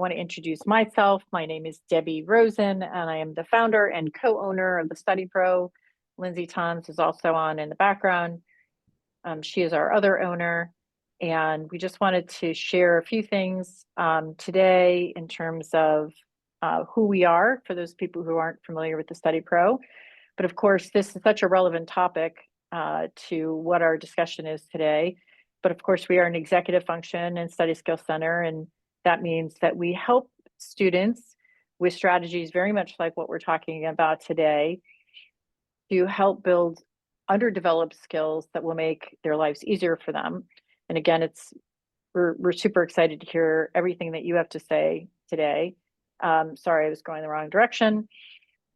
I want to introduce myself. My name is Debbie Rosen, and I am the founder and co-owner of the Study Pro. Lindsay Tons is also on in the background. She is our other owner, and we just wanted to share a few things today in terms of who we are for those people who aren't familiar with the Study Pro. But of course, this is such a relevant topic to what our discussion is today. But of course, we are an executive function and study skills center, and that means that we help students with strategies very much like what we're talking about today to help build underdeveloped skills that will make their lives easier for them. And again, we're super excited to hear everything that you have to say today. Sorry, I was going the wrong direction.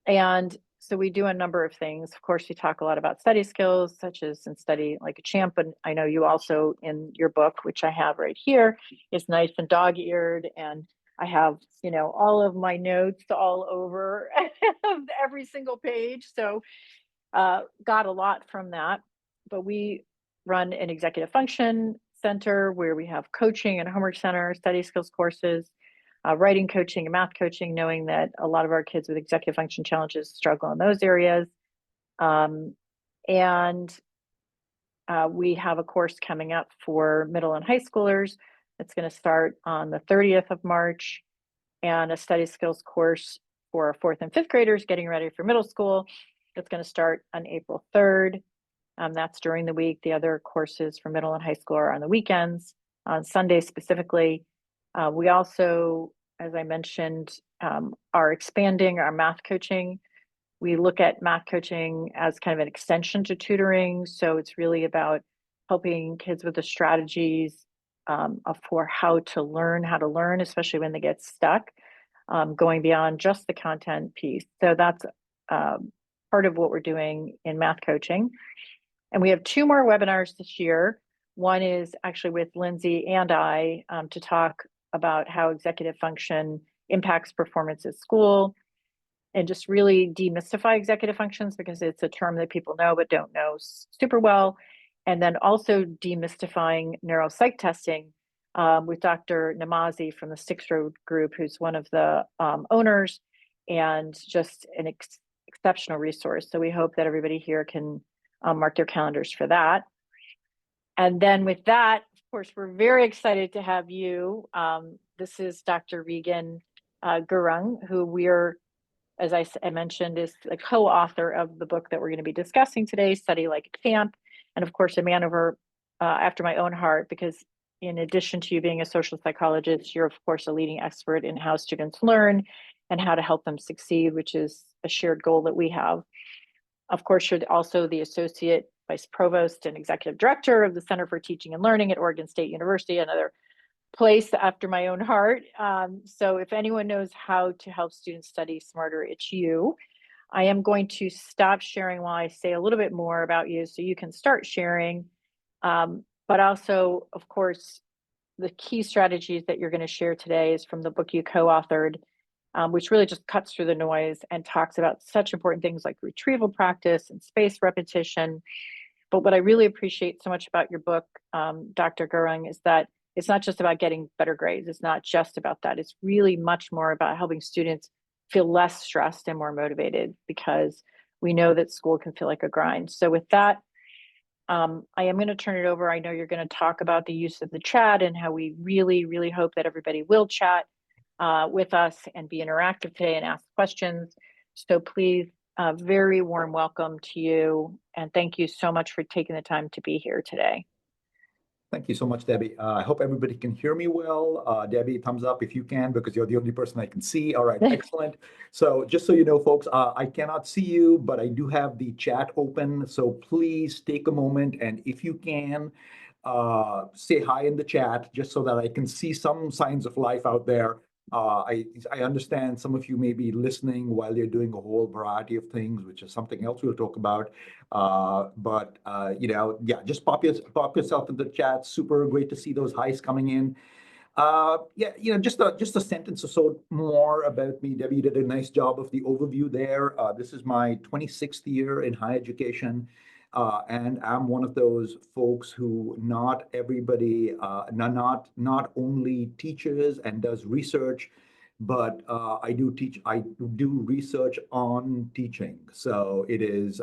And so we do a number of things. Of course, we talk a lot about study skills, such as in Study Like a Champ. And I know you also, in your book, which I have right here, is nice and dog-eared. And I have, all of my notes all over every single page. So got a lot from that. But we run an executive function center where we have coaching and homework center, study skills courses, writing coaching and math coaching, knowing that a lot of our kids with executive function challenges struggle in those areas. We have a course coming up for middle and high schoolers that's going to start on the 30th of March, and a study skills course for 4th and 5th graders getting ready for middle school that's going to start on April 3rd. That's during the week. The other courses for middle and high school are on the weekends, on Sundays specifically. We also, as I mentioned, are expanding our math coaching. We look at math coaching as kind of an extension to tutoring. So it's really about helping kids with the strategies for how to learn, especially when they get stuck, going beyond just the content piece. So that's part of what we're doing in math coaching. And we have 2 more webinars this year. One is actually with Lindsay and I to talk about how executive function impacts performance at school, and just really demystify executive functions, because it's a term that people know but don't know super well. And then also demystifying neuropsych testing with Dr. Namazi from the Six Road Group, who's one of the owners, and just an exceptional resource. So we hope that everybody here can mark their calendars for that. And then with that, of course, we're very excited to have you. This is Dr. Regan Gurung, who we're, as I mentioned, is the co-author of the book that we're going to be discussing today, Study Like a Champ, and of course, a man after my own heart, because in addition to you being a social psychologist, you're of course a leading expert in how students learn and how to help them succeed, which is a shared goal that we have. Of course, you're also the Associate Vice Provost and Executive Director of the Center for Teaching and Learning at Oregon State University, another place after my own heart. So if anyone knows how to help students study smarter, it's you. I am going to stop sharing while I say a little bit more about you so you can start sharing. But also, of course, the key strategies that you're going to share today is from the book you co-authored, which really just cuts through the noise and talks about such important things like retrieval practice and spaced repetition. But what I really appreciate so much about your book, Dr. Gurung, is that it's not just about getting better grades. It's not just about that. It's really much more about helping students feel less stressed and more motivated, because we know that school can feel like a grind. So with that, I am going to turn it over. I know you're going to talk about the use of the chat and how we really, really hope that everybody will chat with us and be interactive today and ask questions. So please, very warm welcome to you. And thank you so much for taking the time to be here today. Thank you so much, Debbie. I hope everybody can hear me well. Debbie, thumbs up if you can, because you're the only person I can see. All right, excellent. So just so you know, folks, I cannot see you, but I do have the chat open. So please take a moment, and if you can, say hi in the chat, just so that I can see some signs of life out there. I understand some of you may be listening while you're doing a whole variety of things, which is something else we'll talk about. Yeah, just pop yourself in the chat. Super great to see those highs coming in. Just a sentence or so more about me. Debbie did a nice job of the overview there. This is my 26th year in higher education. And I'm one of those folks who not everybody, not only teaches and does research, but I do research on teaching. So it is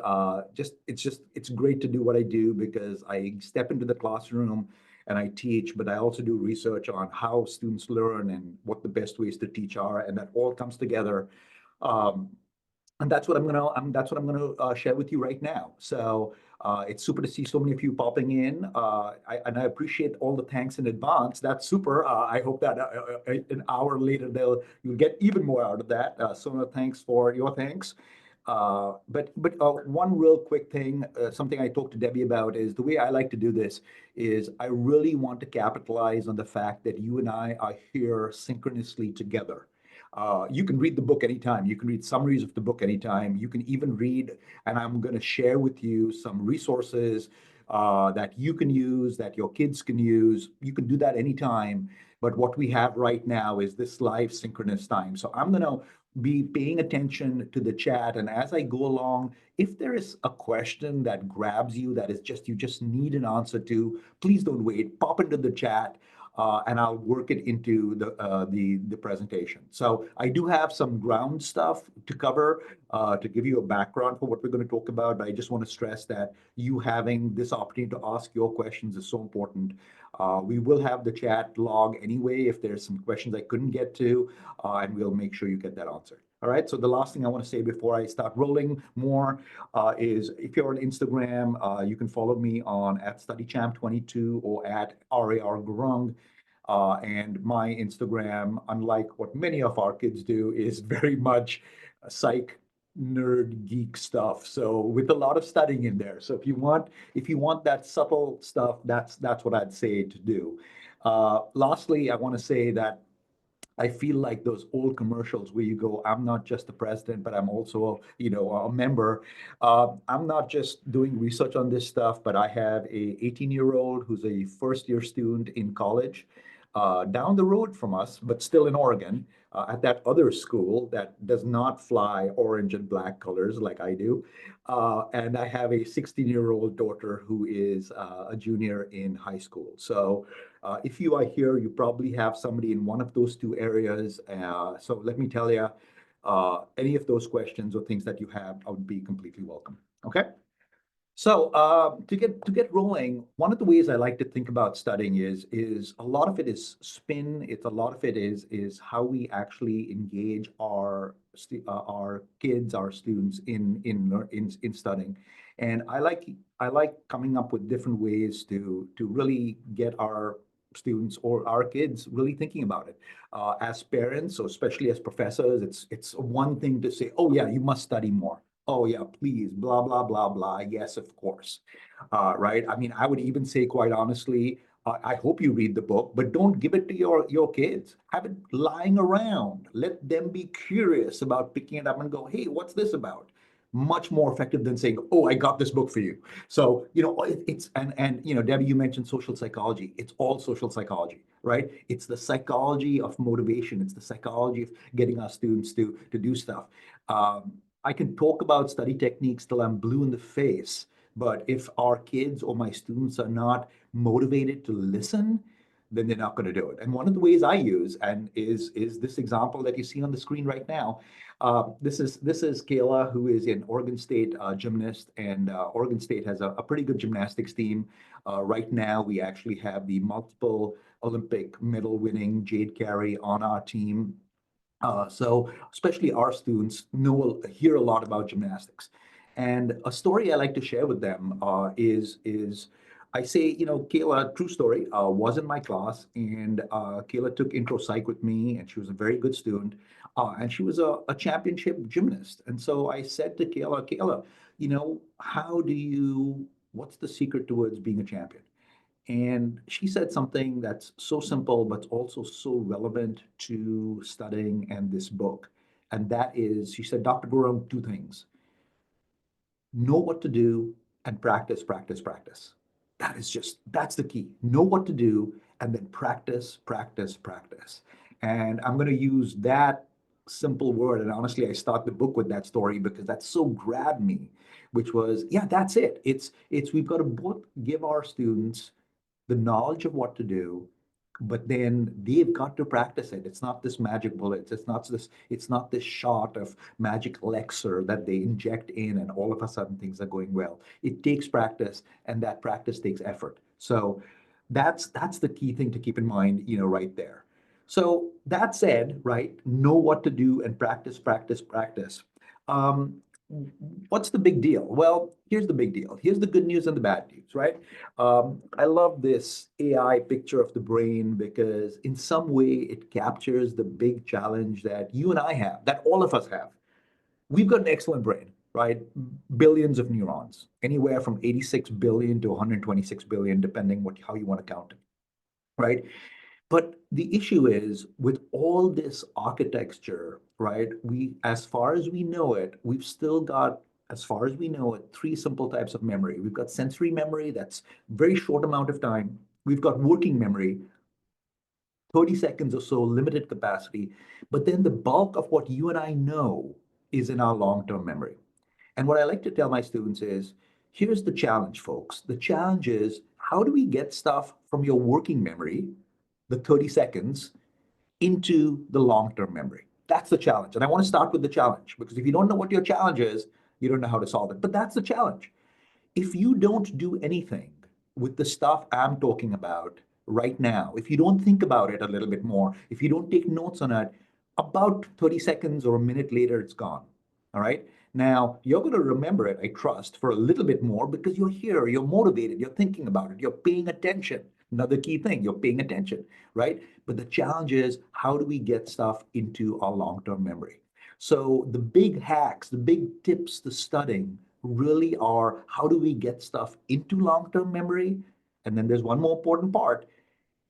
it's great to do what I do because I step into the classroom and I teach, but I also do research on how students learn and what the best ways to teach are, and that all comes together. Um, and that's what I'm gonna share with you right now. So it's super to see so many of you popping in, and I appreciate all the thanks in advance. That's super. I hope that an hour later you'll get even more out of that. So thanks for your thanks. But one real quick thing, something I talked to Debbie about is the way I like to do this is I really want to capitalize on the fact that you and I are here synchronously together. You can read the book anytime. You can read summaries of the book anytime. You can even read, and I'm going to share with you some resources that you can use, that your kids can use. You can do that anytime. But what we have right now is this live synchronous time. So I'm going to be paying attention to the chat. And as I go along, if there is a question that grabs you, that is just you just need an answer to, please don't wait. Pop into the chat and I'll work it into the presentation. So I do have some ground stuff to cover to give you a background for what we're going to talk about. But I just want to stress that you having this opportunity to ask your questions is so important. We will have the chat log anyway if there's some questions I couldn't get to, and we'll make sure you get that answered. All right. So the last thing I want to say before I start rolling more is if you're on Instagram, you can follow me on @studychamp22 or @RAR Gurung. And my Instagram, unlike what many of our kids do, is very much psych nerd geek stuff. So with a lot of studying in there. So if you want that subtle stuff, that's what I'd say to do. Lastly, I want to say that I feel like those old commercials where you go, I'm not just the president, but I'm also, a member. I'm not just doing research on this stuff, but I have a 18-year-old who's a first-year student in college, down the road from us, but still in Oregon, at that other school that does not fly orange and black colors like I do. And I have a 16-year-old daughter who is a junior in high school. So if you are here, you probably have somebody in one of those two areas. So let me tell you, any of those questions or things that you have, I would be completely welcome. Okay. So to get rolling, one of the ways I like to think about studying is a lot of it is spin. It's a lot of it is how we actually engage our kids, our students in studying, and I like coming up with different ways to really get our students or our kids really thinking about it. As parents, or especially as professors, it's one thing to say, oh yeah, you must study more. Oh yeah, please, blah, blah, blah, blah. Yes, of course. Right? I mean, I would even say quite honestly, I hope you read the book, but don't give it to your kids. Have it lying around. Let them be curious about picking it up and go, hey, what's this about? Much more effective than saying, oh, I got this book for you. So, it's Debbie, you mentioned social psychology. It's all social psychology, right? It's the psychology of motivation. It's the psychology of getting our students to do stuff. I can talk about study techniques till I'm blue in the face, but if our kids or my students are not motivated to listen, then they're not going to do it. And one of the ways I use and is this example that you see on the screen right now. This is Kayla, who is an Oregon State gymnast, and Oregon State has a pretty good gymnastics team. Right now, we actually have the multiple Olympic medal winning Jade Carey on our team. So especially our students hear a lot about gymnastics. And a story I like to share with them is I say, Kayla, true story, was in my class, and Kayla took intro psych with me, and she was a very good student, and she was a championship gymnast. And so I said to Kayla, what's the secret towards being a champion? And she said something that's so simple, but also so relevant to studying and this book. And that is, she said, Dr. Gurung, two things: know what to do and practice, practice, practice. That's the key. Know what to do and then practice, practice, practice. And I'm going to use that simple word. And honestly, I start the book with that story because that so grabbed me, which was, yeah, that's it. It's we've got to both give our students the knowledge of what to do, but then they've got to practice it. It's not this magic bullet. It's not this shot of magic elixir that they inject in and all of a sudden things are going well. It takes practice, and that practice takes effort. So that's the key thing to keep in mind, right there. So that said, right, know what to do and practice, practice, practice. Um, what's the big deal? Well, here's the big deal. Here's the good news and the bad news, right? I love this AI picture of the brain because in some way it captures the big challenge that you and I have, that all of us have. We've got an excellent brain, right? Billions of neurons, anywhere from 86 billion to 126 billion, depending how you want to count it, right? But the issue is with all this architecture, right? As far as we know it, we've still got, as far as we know it, three simple types of memory. We've got sensory memory, that's very short amount of time. We've got working memory, 30 seconds or so, limited capacity. But then the bulk of what you and I know is in our long-term memory. And what I like to tell my students is, here's the challenge, folks. The challenge is, how do we get stuff from your working memory, the 30 seconds, into the long-term memory? That's the challenge. And I want to start with the challenge because if you don't know what your challenge is, you don't know how to solve it. But that's the challenge. If you don't do anything with the stuff I'm talking about right now, if you don't think about it a little bit more, if you don't take notes on it, about 30 seconds or a minute later, it's gone. All right. Now, you're going to remember it, I trust, for a little bit more because you're here, you're motivated, you're thinking about it, you're paying attention. Another key thing, you're paying attention, right? But the challenge is, how do we get stuff into our long-term memory? So the big hacks, the big tips to studying really are, how do we get stuff into long-term memory? And then there's one more important part.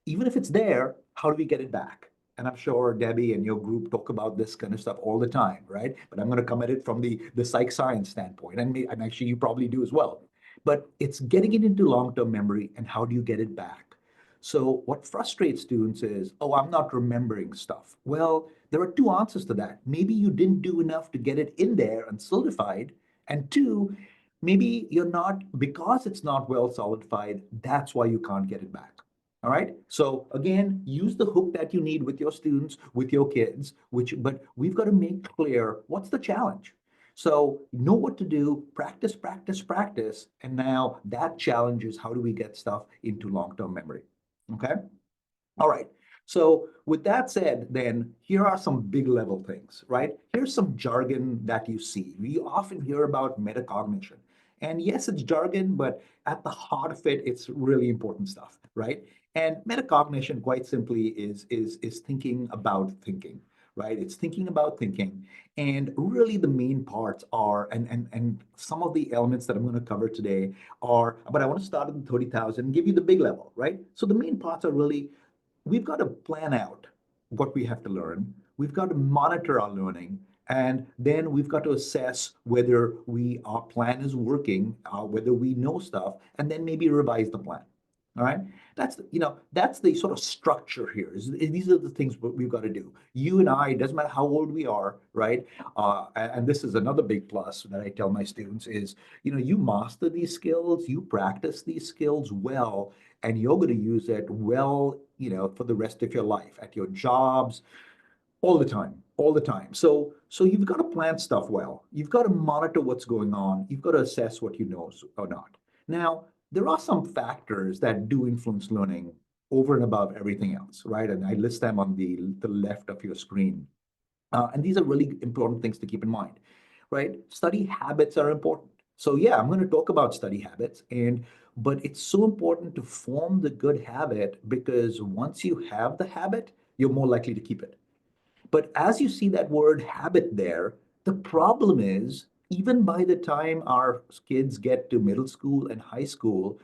Even if it's there, how do we get it back? And I'm sure Debbie and your group talk about this kind of stuff all the time, right? But I'm going to come at it from the psych science standpoint. And actually, you probably do as well. But it's getting it into long-term memory and how do you get it back? So what frustrates students is, oh, I'm not remembering stuff. Well, there are two answers to that. Maybe you didn't do enough to get it in there and solidified. And two, maybe you're not, because it's not well solidified, that's why you can't get it back. All right. So again, use the hook that you need with your students, with your kids, but we've got to make clear what's the challenge. So know what to do, practice, practice, practice. And now that challenge is, how do we get stuff into long-term memory? Okay. All right. So with that said, then here are some big level things, right? Here's some jargon that you see. We often hear about metacognition. And yes, it's jargon, but at the heart of it, it's really important stuff, right? And metacognition, quite simply, is thinking about thinking, right? It's thinking about thinking. And really the main parts are, and some of the elements that I'm going to cover today are, but I want to start at the 30,000 and give you the big level, right? So the main parts are really, we've got to plan out what we have to learn. We've got to monitor our learning. And then we've got to assess whether our plan is working, whether we know stuff, and then maybe revise the plan. All right. That's the sort of structure here. These are the things we've got to do. You and I, it doesn't matter how old we are, right? And this is another big plus that I tell my students is, you master these skills, you practice these skills well, and you're going to use it well, for the rest of your life, at your jobs, all the time, all the time. So you've got to plan stuff well. You've got to monitor what's going on. You've got to assess what you know or not. Now, there are some factors that do influence learning over and above everything else, right? And I list them on the left of your screen. And these are really important things to keep in mind, right? Study habits are important. So yeah, I'm going to talk about study habits, but it's so important to form the good habit because once you have the habit, you're more likely to keep it. But as you see that word habit there, the problem is, even by the time our kids get to middle school and high school,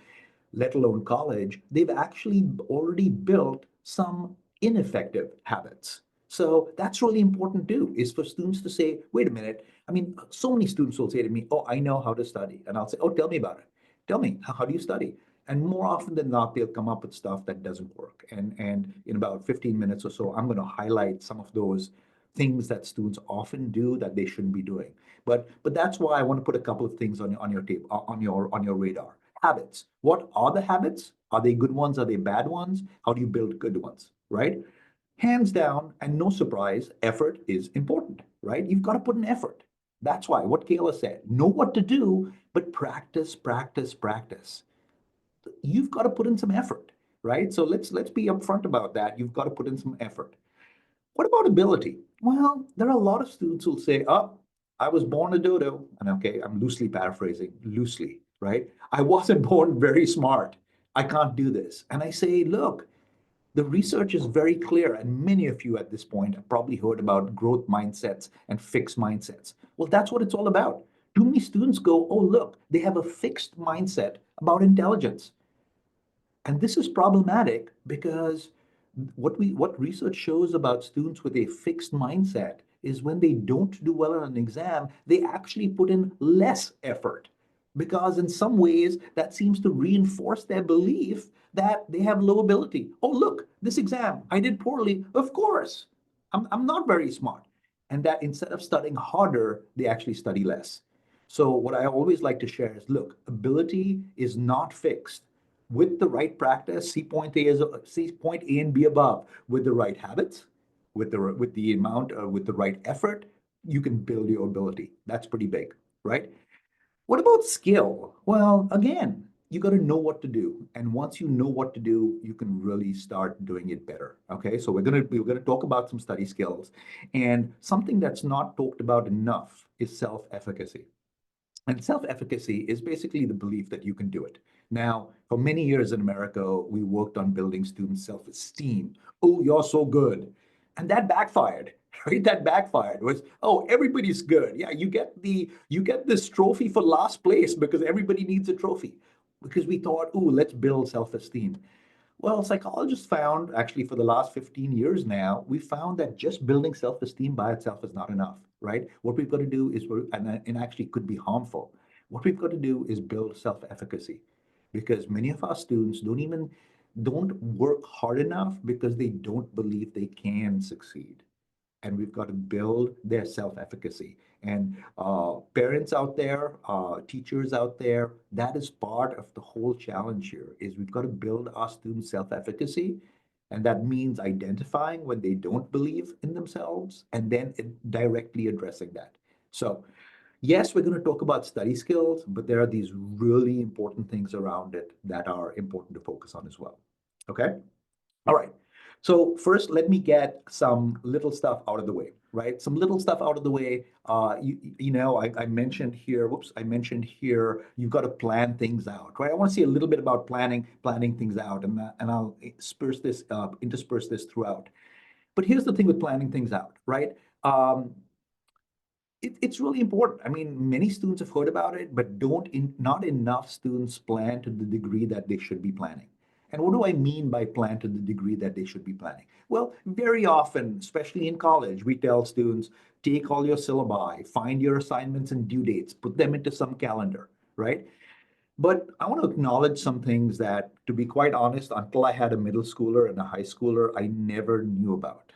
let alone college, they've actually already built some ineffective habits. So that's really important too, is for students to say, wait a minute. I mean, so many students will say to me, oh, I know how to study. And I'll say, oh, tell me about it. Tell me, how do you study? And more often than not, they'll come up with stuff that doesn't work. And in about 15 minutes or so, I'm going to highlight some of those things that students often do that they shouldn't be doing. But that's why I want to put a couple of things on your tape on your radar. Habits. What are the habits? Are they good ones? Are they bad ones? How do you build good ones? Right? Hands down, and no surprise, effort is important, right? You've got to put in effort. That's why what Kayla said, know what to do, but practice, practice, practice. You've got to put in some effort, right? So let's be upfront about that. You've got to put in some effort. What about ability? Well, there are a lot of students who'll say, oh, I was born a dodo. And okay, I'm loosely paraphrasing, loosely, right? I wasn't born very smart. I can't do this. And I say, look, the research is very clear, and many of you at this point have probably heard about growth mindsets and fixed mindsets. Well, that's what it's all about. Too many students go, oh, look, they have a fixed mindset about intelligence. And this is problematic because what research shows about students with a fixed mindset is when they don't do well on an exam, they actually put in less effort because in some ways that seems to reinforce their belief that they have low ability. Oh, look, this exam, I did poorly. Of course, I'm not very smart. And that instead of studying harder, they actually study less. So what I always like to share is, look, ability is not fixed. With the right practice, see point A and B above. With the right habits, with the right effort, you can build your ability. That's pretty big, right? What about skill? Well, again, you got to know what to do, and once you know what to do, you can really start doing it better. Okay, so we're gonna talk about some study skills, and something that's not talked about enough is self-efficacy. And self-efficacy is basically the belief that you can do it. Now, for many years in America, we worked on building student self-esteem. Oh, you're so good. And that backfired, right? That backfired was, oh, everybody's good. Yeah, you get this trophy for last place because everybody needs a trophy. Because we thought, oh, let's build self-esteem. Well, psychologists found, actually, for the last 15 years now, we found that just building self-esteem by itself is not enough, right? What we've got to do is, and actually could be harmful, what we've got to do is build self-efficacy because many of our students don't work hard enough because they don't believe they can succeed, and we've got to build their self-efficacy. And parents out there, teachers out there, that is part of the whole challenge here, is we've got to build our students' self-efficacy. And that means identifying when they don't believe in themselves and then directly addressing that. So yes, we're going to talk about study skills, but there are these really important things around it that are important to focus on as well. Okay? All right. So first, let me get some little stuff out of the way, right? Some little stuff out of the way. I mentioned here, I mentioned here, you've got to plan things out, right? I want to see a little bit about planning things out, and I'll intersperse this throughout. But here's the thing with planning things out, right? It's really important. I mean, many students have heard about it, but not enough students plan to the degree that they should be planning. And what do I mean by plan to the degree that they should be planning? Well, very often, especially in college, we tell students, take all your syllabi, find your assignments and due dates, put them into some calendar, right? But I want to acknowledge some things that, to be quite honest, until I had a middle schooler and a high schooler, I never knew about.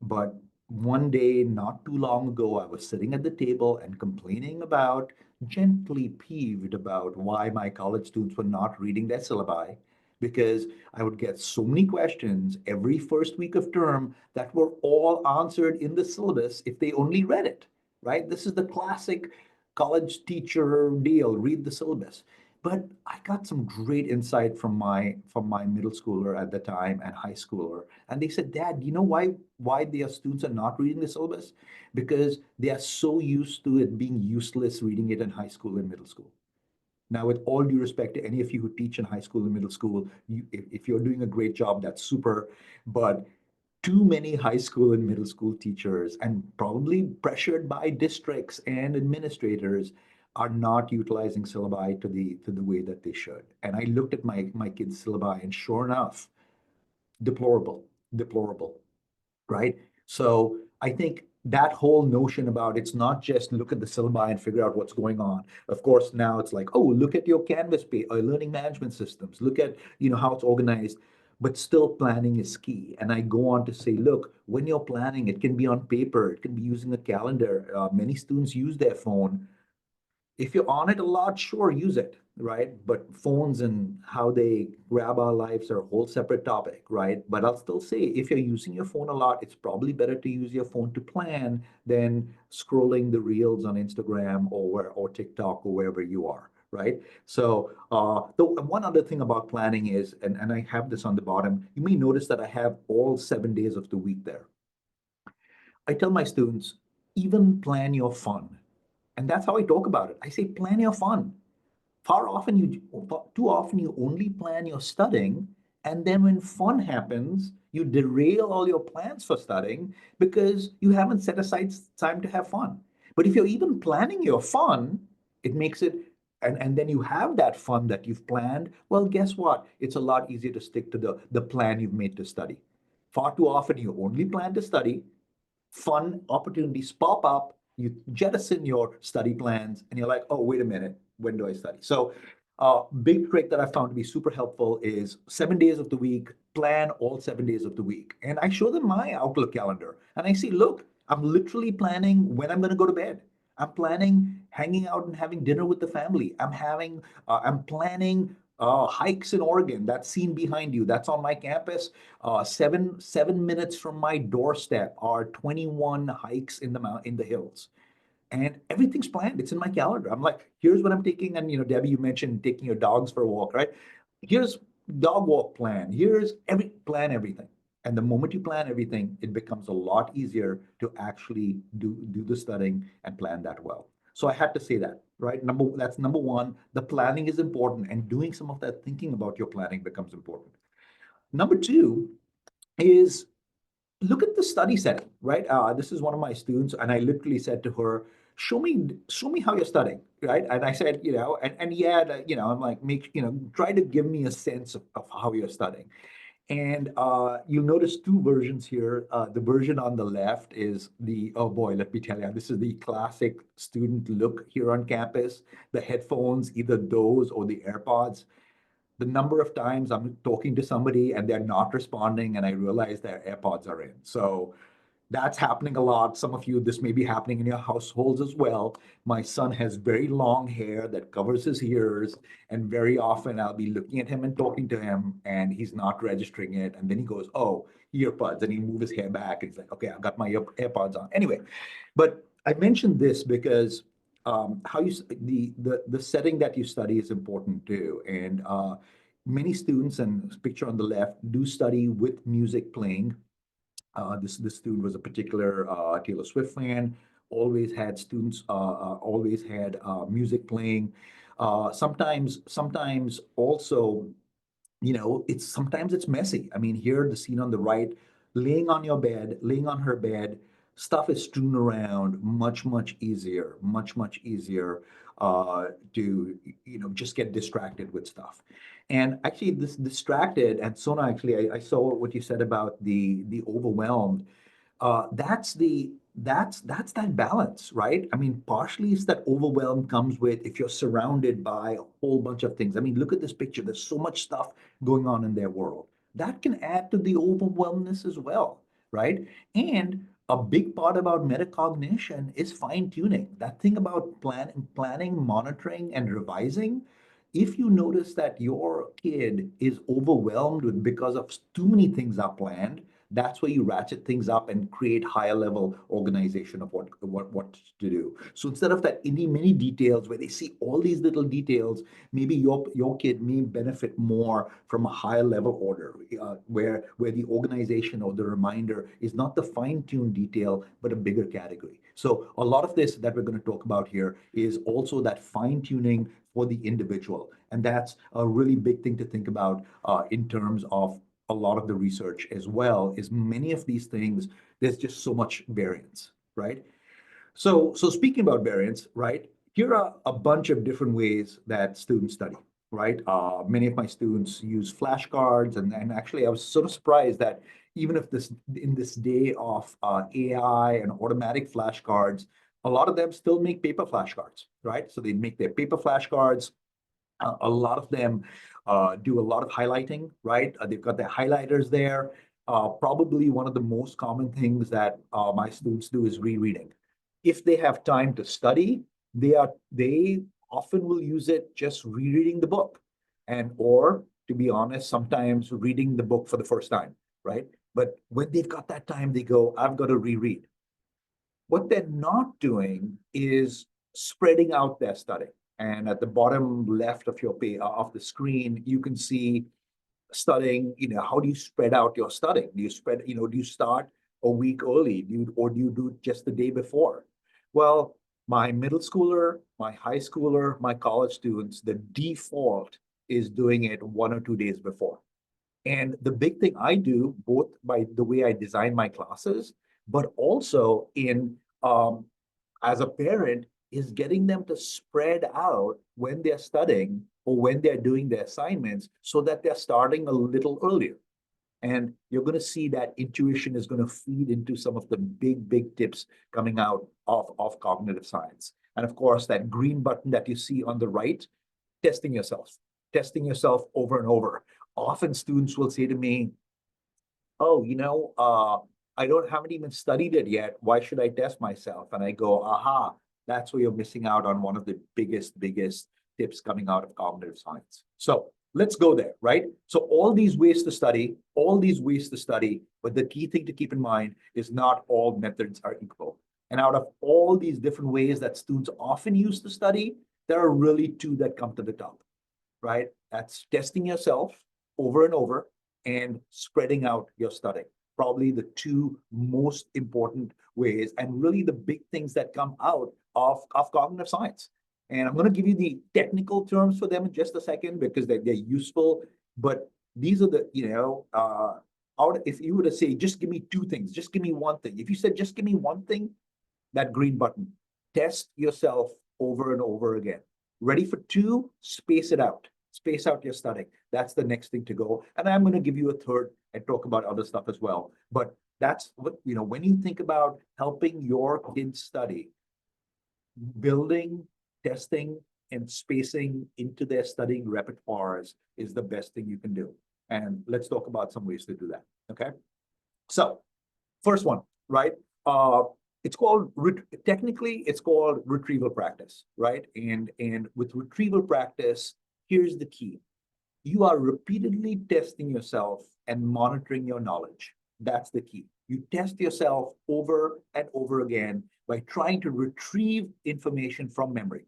But one day, not too long ago, I was sitting at the table and complaining about, gently peeved about why my college students were not reading their syllabi, because I would get so many questions every first week of term that were all answered in the syllabus if they only read it, right? This is the classic college teacher deal, read the syllabus. But I got some great insight from my middle schooler at the time and high schooler. And they said, Dad, you know why their students are not reading the syllabus? Because they are so used to it being useless reading it in high school and middle school. Now, with all due respect to any of you who teach in high school and middle school, if you're doing a great job, that's super. But too many high school and middle school teachers, and probably pressured by districts and administrators, are not utilizing syllabi to the way that they should. And I looked at my kids' syllabi, and sure enough, deplorable, deplorable, right? So I think that whole notion about it's not just look at the syllabi and figure out what's going on. Of course, now it's like, oh, look at your Canvas page or learning management systems. Look at how it's organized. but still planning is key. And I go on to say, look, when you're planning, it can be on paper, it can be using a calendar. Many students use their phone. If you're on it a lot, sure, use it, right? But phones and how they grab our lives are a whole separate topic, right? But I'll still say, if you're using your phone a lot, it's probably better to use your phone to plan than scrolling the reels on Instagram or TikTok or wherever you are, right? So the one other thing about planning is, and I have this on the bottom, you may notice that I have all 7 days of the week there. I tell my students, even plan your fun. And that's how I talk about it. I say, plan your fun. Too often you only plan your studying, and then when fun happens, you derail all your plans for studying because you haven't set aside time to have fun. But if you're even planning your fun, it makes it, and then you have that fun that you've planned, well, guess what? It's a lot easier to stick to the plan you've made to study. Far too often you only plan to study, fun opportunities pop up, you jettison your study plans, and you're like, oh, wait a minute, when do I study? So, big trick that I found to be super helpful is 7 days of the week, plan all 7 days of the week. And I show them my Outlook calendar, and I see, look, I'm literally planning when I'm going to go to bed. I'm planning hanging out and having dinner with the family. I'm planning hikes in Oregon. That's seen behind you. That's on my campus. 7 minutes from my doorstep are 21 hikes in the hills, and everything's planned. It's in my calendar. I'm like, here's what I'm taking. And Debbie, you mentioned taking your dogs for a walk, right? Here's dog walk plan. Here's everything. And the moment you plan everything, it becomes a lot easier to actually do the studying and plan that well. So I had to say that, right? That's number one. The planning is important, and doing some of that thinking about your planning becomes important. Number two is look at the study setting, right? This is one of my students, and I literally said to her, show me how you're studying, right? And I said, and yeah, I'm like, try to give me a sense of how you're studying. And you'll notice two versions here. The version on the left is oh boy, let me tell you, this is the classic student look here on campus. The headphones, either those or the AirPods. The number of times I'm talking to somebody and they're not responding, and I realize their AirPods are in. So that's happening a lot. Some of you, this may be happening in your households as well. My son has very long hair that covers his ears, and very often I'll be looking at him and talking to him, and he's not registering it. And then he goes, "Oh, earbuds," and he moves his hair back. And he's like, "Okay, I've got my AirPods on." Anyway, but I mentioned this because how you the setting that you study is important too, and many students, and picture on the left, do study with music playing. This student was a particular Taylor Swift fan. Always had music playing. Sometimes also, sometimes it's messy. I mean, here the scene on the right, laying on her bed, stuff is strewn around, much easier to just get distracted with stuff. And actually, this distracted, and Sona, actually, I saw what you said about the overwhelmed. That's that balance, right? I mean, partially it's that overwhelm comes with if you're surrounded by a whole bunch of things. I mean, look at this picture. There's so much stuff going on in their world. That can add to the overwhelmness as well, right? And a big part about metacognition is fine tuning. That thing about planning, monitoring, and revising. If you notice that your kid is overwhelmed with because of too many things are planned, that's where you ratchet things up and create higher level organization of what to do. So instead of that itty many details where they see all these little details, maybe your kid may benefit more from a higher level order, where the organization or the reminder is not the fine-tuned detail but a bigger category. So a lot of this that we're going to talk about here is also that fine-tuning for the individual, and that's a really big thing to think about in terms of a lot of the research as well. Is many of these things, there's just so much variance, right? So speaking about variance, right? Here are a bunch of different ways that students study, right? Many of my students use flashcards, and actually I was sort of surprised that even if in this day of AI and automatic flashcards, a lot of them still make paper flashcards, right? So they make their paper flashcards. A lot of them do a lot of highlighting, right? They've got their highlighters there. Probably one of the most common things that my students do is rereading. If they have time to study, they often will use it just rereading the book, and or to be honest, sometimes reading the book for the first time, right? But when they've got that time, they go, I've got to reread. What they're not doing is spreading out their study. And at the bottom left of your page of the screen, you can see studying. How do you spread out your studying? Do you spread, do you start a week early? Or do you do it just the day before? Well, my middle schooler, my high schooler, my college students, the default is doing it 1 or 2 days before. And the big thing I do, both by the way I design my classes, but also in as a parent, is getting them to spread out when they're studying or when they're doing their assignments so that they're starting a little earlier. And you're going to see that intuition is going to feed into some of the big tips coming out of cognitive science. And of course, that green button that you see on the right, testing yourself over and over. Often students will say to me, oh, haven't even studied it yet. Why should I test myself? And I go, aha, that's where you're missing out on one of the biggest tips coming out of cognitive science. So let's go there, right? So all these ways to study, but the key thing to keep in mind is not all methods are equal. And out of all these different ways that students often use to study, there are really two that come to the top, right? That's testing yourself over and over and spreading out your studying. Probably the two most important ways, and really the big things that come out of cognitive science. And I'm going to give you the technical terms for them in just a second because they're useful. But these are the, if you were to say, just give me two things, just give me one thing. If you said, just give me one thing, that green button, test yourself over and over again. Ready for two, space it out. Space out your studying. That's the next thing to go. And I'm going to give you a third and talk about other stuff as well. But that's what, when you think about helping your kids study, building, testing, and spacing into their studying repertoires is the best thing you can do. And let's talk about some ways to do that. Okay. So first one, right? It's called, technically, it's called retrieval practice, right? And with retrieval practice, here's the key. You are repeatedly testing yourself and monitoring your knowledge. That's the key. You test yourself over and over again by trying to retrieve information from memory.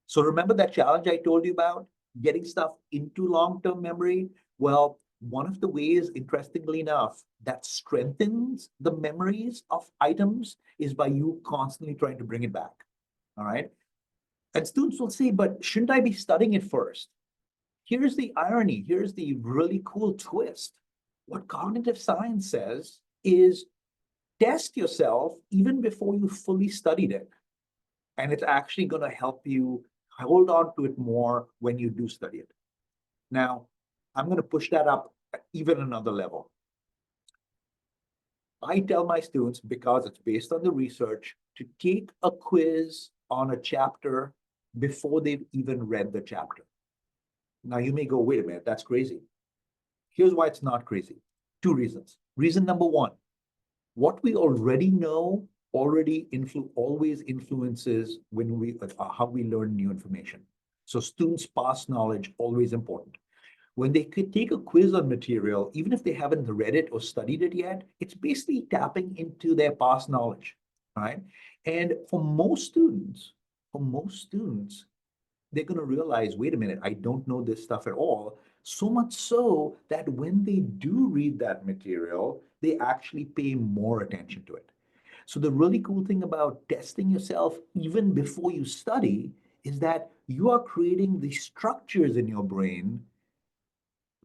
So remember that challenge I told you about, getting stuff into long-term memory? Well, one of the ways, interestingly enough, that strengthens the memories of items is by you constantly trying to bring it back. All right. And students will say, but shouldn't I be studying it first? Here's the irony. Here's the really cool twist. What cognitive science says is test yourself even before you fully studied it. And it's actually going to help you hold on to it more when you do study it. Now, I'm going to push that up even another level. I tell my students, because it's based on the research, to take a quiz on a chapter before they've even read the chapter. Now, you may go, wait a minute, that's crazy. Here's why it's not crazy. Two reasons. Reason number one, what we already know always influences how we learn new information. So students' past knowledge, always important. When they could take a quiz on material, even if they haven't read it or studied it yet, it's basically tapping into their past knowledge, right? And for most students, they're going to realize, wait a minute, I don't know this stuff at all. So much so that when they do read that material, they actually pay more attention to it. So the really cool thing about testing yourself even before you study is that you are creating the structures in your brain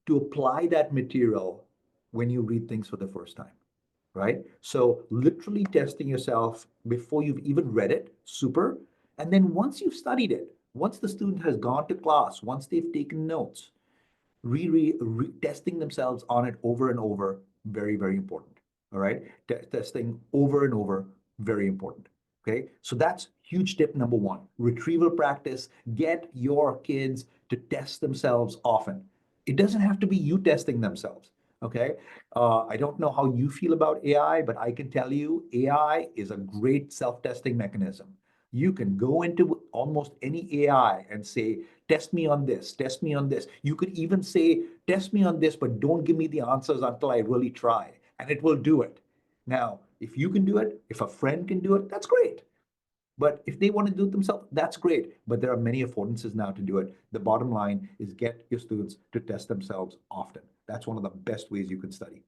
to apply that material when you read things for the first time, right? So literally testing yourself before you've even read it, super. And then once you've studied it, once the student has gone to class, once they've taken notes, testing themselves on it over and over, very important. All right, testing over and over, very important. Okay, so that's huge tip number one. Retrieval practice. Get your kids to test themselves often. It doesn't have to be you testing themselves. Okay. I don't know how you feel about AI, but I can tell you AI is a great self-testing mechanism. You can go into almost any AI and say, test me on this, test me on this. You could even say, test me on this, but don't give me the answers until I really try, and it will do it. Now, if you can do it, if a friend can do it, that's great. But if they want to do it themselves, that's great. But there are many affordances now to do it. The bottom line is get your students to test themselves often. That's one of the best ways you can study,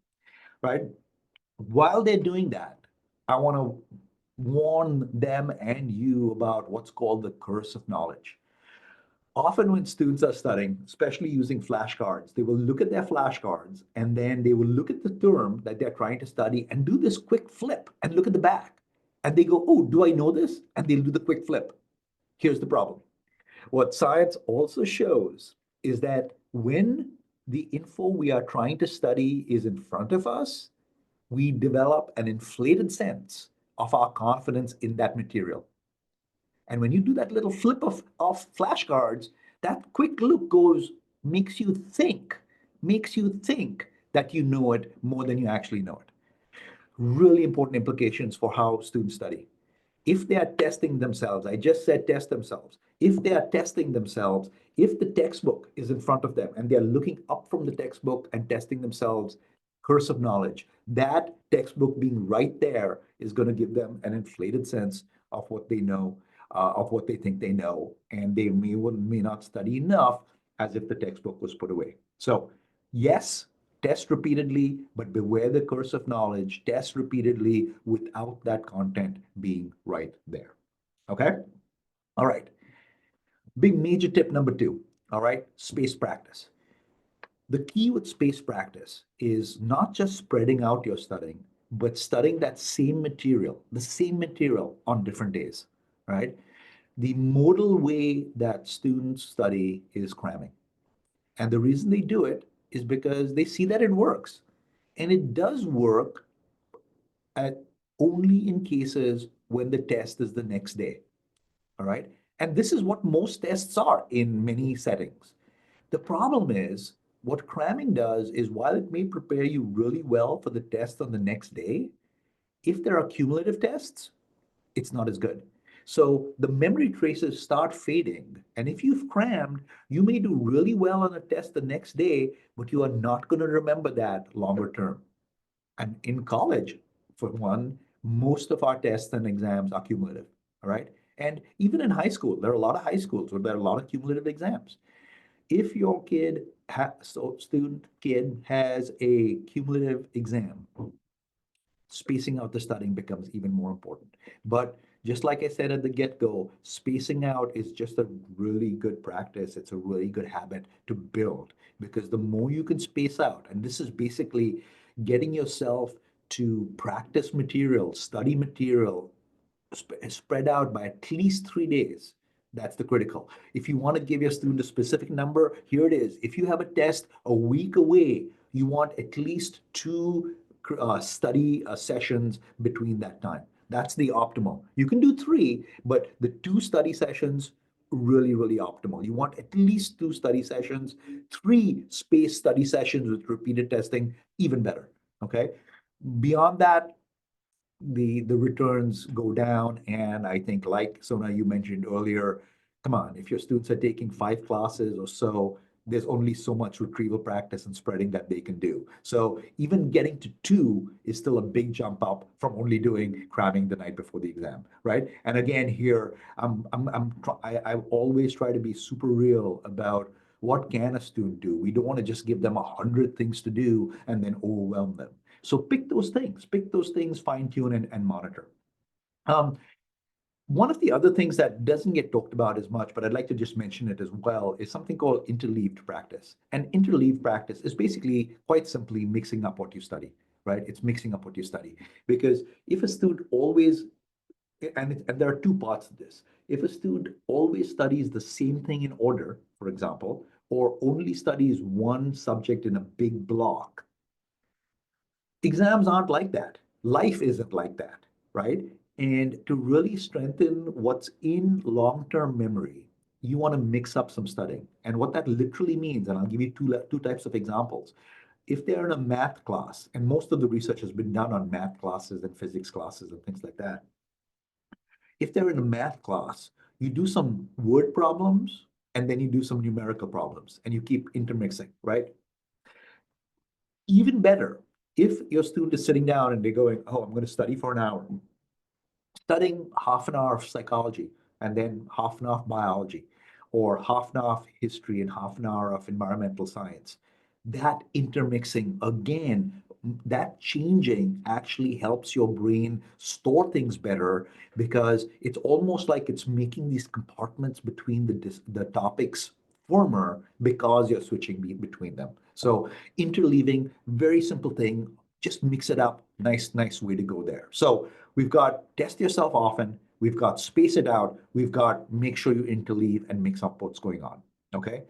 right? While they're doing that, I want to warn them and you about what's called the curse of knowledge. Often when students are studying, especially using flashcards, they will look at their flashcards and then they will look at the term that they're trying to study and do this quick flip and look at the back. And they go, oh, do I know this? And they'll do the quick flip. Here's the problem. What science also shows is that when the info we are trying to study is in front of us, we develop an inflated sense of our confidence in that material. And when you do that little flip of flashcards, that quick look goes, makes you think that you know it more than you actually know it. Really important implications for how students study. If they are testing themselves, I just said test themselves. If they are testing themselves, if the textbook is in front of them and they're looking up from the textbook and testing themselves, curse of knowledge, that textbook being right there is going to give them an inflated sense of what they know, of what they think they know, and they may not study enough as if the textbook was put away. So, yes, test repeatedly, but beware the curse of knowledge. Test repeatedly without that content being right there. Okay? All right. Big major tip number two. All right. Space practice. The key with space practice is not just spreading out your studying, but studying that the same material on different days. Right? The modal way that students study is cramming. And the reason they do it is because they see that it works. And it does work at only in cases when the test is the next day. All right. And this is what most tests are in many settings. The problem is what cramming does is while it may prepare you really well for the test on the next day, if there are cumulative tests, it's not as good. So the memory traces start fading. And if you've crammed, you may do really well on a test the next day, but you are not going to remember that longer term. And in college, for one, most of our tests and exams are cumulative. All right. And even in high school, there are a lot of high schools where there are a lot of cumulative exams. If your student kid has a cumulative exam, spacing out the studying becomes even more important. But just like I said at the get-go, spacing out is just a really good practice. It's a really good habit to build because the more you can space out, and this is basically getting yourself to practice material, study material, spread out by at least 3 days. That's the critical. If you want to give your student a specific number, here it is. If you have a test a week away, you want at least two study sessions between that time. That's the optimal. You can do three, but the two study sessions, really, really optimal. You want at least two study sessions, three space study sessions with repeated testing, even better. Okay. Beyond that, the returns go down. And I think, like Sona, you mentioned earlier, come on, if your students are taking 5 classes or so, there's only so much retrieval practice and spreading that they can do. So even getting to two is still a big jump up from only doing cramming the night before the exam, right? And again, here, I always try to be super real about what can a student do. We don't want to just give them 100 things to do and then overwhelm them. So pick those things, fine tune and monitor. Um, One of the other things that doesn't get talked about as much, but I'd like to just mention it as well, is something called interleaved practice. And interleaved practice is basically quite simply mixing up what you study, right? It's mixing up what you study. Because if a student always, and there are two parts of this, if a student always studies the same thing in order, for example, or only studies one subject in a big block, exams aren't like that. Life isn't like that, right? And to really strengthen what's in long-term memory, you want to mix up some studying. And what that literally means, and I'll give you two types of examples. If they're in a math class, and most of the research has been done on math classes and physics classes and things like that. If they're in a math class, you do some word problems and then you do some numerical problems and you keep intermixing, right? Even better, if your student is sitting down and they're going, oh, I'm going to study for an hour, studying half an hour of psychology and then half an hour of biology, or half an hour of history and half an hour of environmental science. That intermixing, again, that changing actually helps your brain store things better, because it's almost like it's making these compartments between the topics firmer because you're switching between them. So interleaving, very simple thing, just mix it up. Nice way to go there. So we've got test yourself often, we've got space it out, we've got make sure you interleave and mix up what's going on. Okay.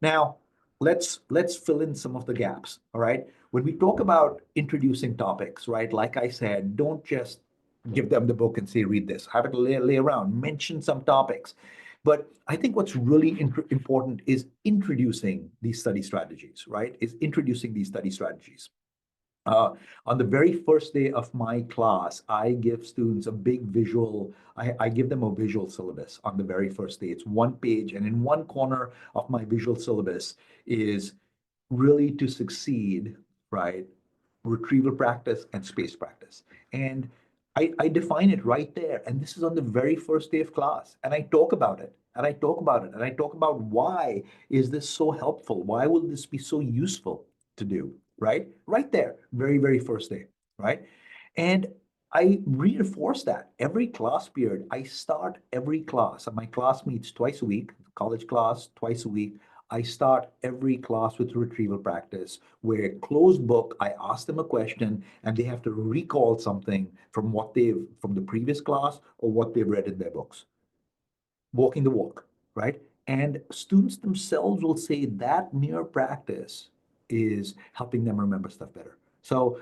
Now let's fill in some of the gaps. All right. When we talk about introducing topics, right? Like I said, don't just give them the book and say, read this. Have it lay around, mention some topics. But I think what's really important is introducing these study strategies, right? Is introducing these study strategies. Uh, on the very first day of my class, I give students a big visual, I give them a visual syllabus on the very first day. It's one page, and in one corner of my visual syllabus is really to succeed, right? Retrieval practice and space practice. And I define it right there. And this is on the very first day of class. And I talk about it. And I talk about it. And I talk about why is this so helpful? Why will this be so useful to do? Right? Right there. Very first day. Right? And I reinforce that every class period. I start every class. And my class meets twice a week, college class, twice a week. I start every class with retrieval practice, where closed book, I ask them a question and they have to recall something from from the previous class or what they've read in their books. Walking the walk, right? And students themselves will say that mere practice is helping them remember stuff better. So